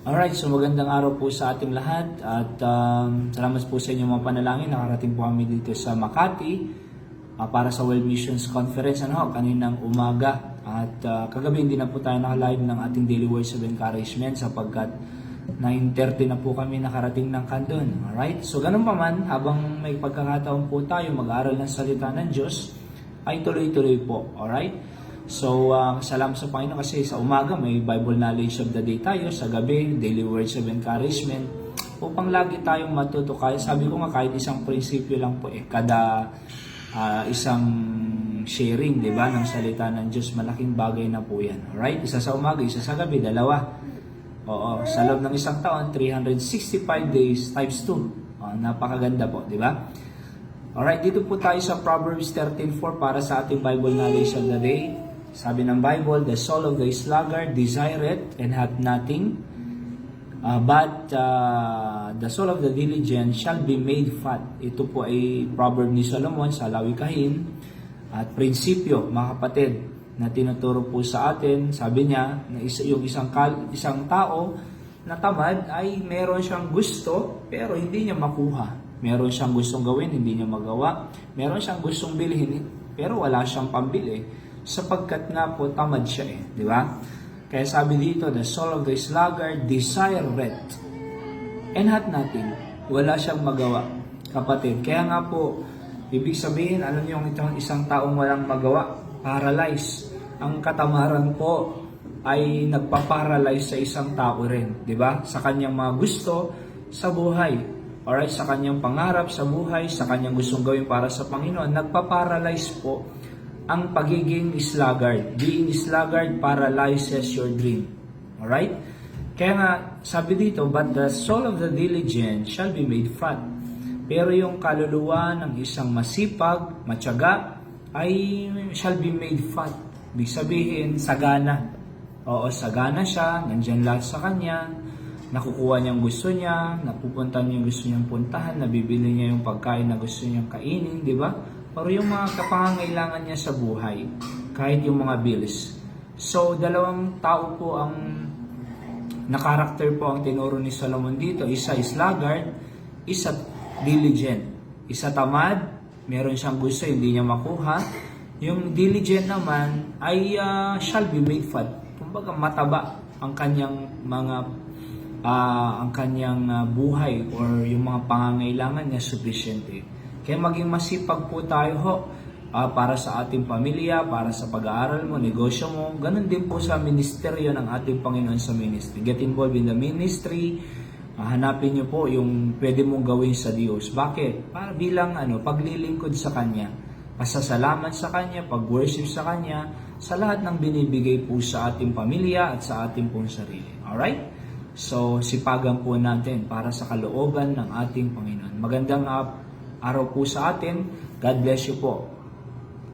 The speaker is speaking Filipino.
Alright, so magandang araw po sa ating lahat at salamat po sa inyong mga panalangin. Nakarating po kami dito sa Makati para sa World Missions Conference kaninang umaga. At kagabi hindi na po tayo naka-live ng ating Daily Words of Encouragement sapagkat 9:30 na po kami nakarating ng Kandon. Alright, so ganun pa man, habang may pagkakataon po tayo mag-aaral ng salita ng Diyos, ay tuloy-tuloy po. Alright? So, salamat sa Panginoon kasi sa umaga may Bible Knowledge of the Day tayo, sa gabi, Daily Words of Encouragement, upang lagi tayong matuto. Kaya sabi ko nga, kahit isang prinsipyo lang po kada isang sharing, di ba, ng salita ng Diyos, malaking bagay na po yan. Alright? Isa sa umaga, isa sa gabi, dalawa. Oo, sa loob ng isang taon, 365 days times 2. Napakaganda po, di ba? Alright, dito po tayo sa Proverbs 13:4 para sa ating Bible Knowledge of the Day. Sabi ng Bible, the soul of the sluggard desireth and hath nothing, but the soul of the diligent shall be made fat. Ito po ay proverb ni Solomon sa Lawikahin at prinsipyo, mga kapatid, na tinuturo po sa atin. Sabi niya na yung isang tao na tamad ay meron siyang gusto pero hindi niya makuha. Meron siyang gustong gawin, hindi niya magawa. Meron siyang gustong bilhin, pero wala siyang pambili. Sapagkat nga po tamad siya di ba? Kaya sabi dito, the soul of the sluggard desireth and hath nothing. Wala siyang magawa, kapatid. Kaya nga po, ibig sabihin, ano yung isang taong walang magawa? Paralyzed. Ang katamaran po ay nagpa-paralyze sa isang tao rin, di ba? Sa kanyang mga gusto sa buhay. Alright, sa kanyang pangarap sa buhay, sa kanyang gustong gawin para sa Panginoon, nagpa-paralyze po ang pagiging sluggard. Being sluggard paralyzes your dream. Alright? Kaya nga, sabi dito, but the soul of the diligent shall be made fat. Pero yung kaluluwa ng isang masipag, matyaga, ay shall be made fat. Ibig sabihin, sagana. Oo, sagana siya, nandyan lahat sa kanya, nakukuha niya yung gusto niya, napupunta niya yung gusto niyang puntahan, nabibili niya yung pagkain na gusto niyang kainin, di ba? Pero yung mga kapangangailangan niya sa buhay, kahit yung mga bills. So, dalawang tao po ang na-character po ang tinuro ni Solomon dito. Isa is sluggard, isa diligent. Isa tamad, meron siyang gusto, hindi niya makuha. Yung diligent naman ay shall be made fat. Kumbaga mataba ang kanyang mga buhay or yung mga pangangailangan niya sufficiente. Kaya maging masipag po tayo para sa ating pamilya, para sa pag-aaral mo, negosyo mo. Ganun din po sa ministeryo ng ating Panginoon sa ministry. Get involved in the ministry. Hanapin niyo po yung pwede mong gawin sa Diyos. Bakit? Para bilang paglilingkod sa Kanya, pasasalamat sa Kanya, pag-worship sa Kanya, sa lahat ng binibigay po sa ating pamilya at sa ating pong sarili. Alright? So, sipagan po natin para sa kalooban ng ating Panginoon. Magandang araw po sa atin. God bless you po.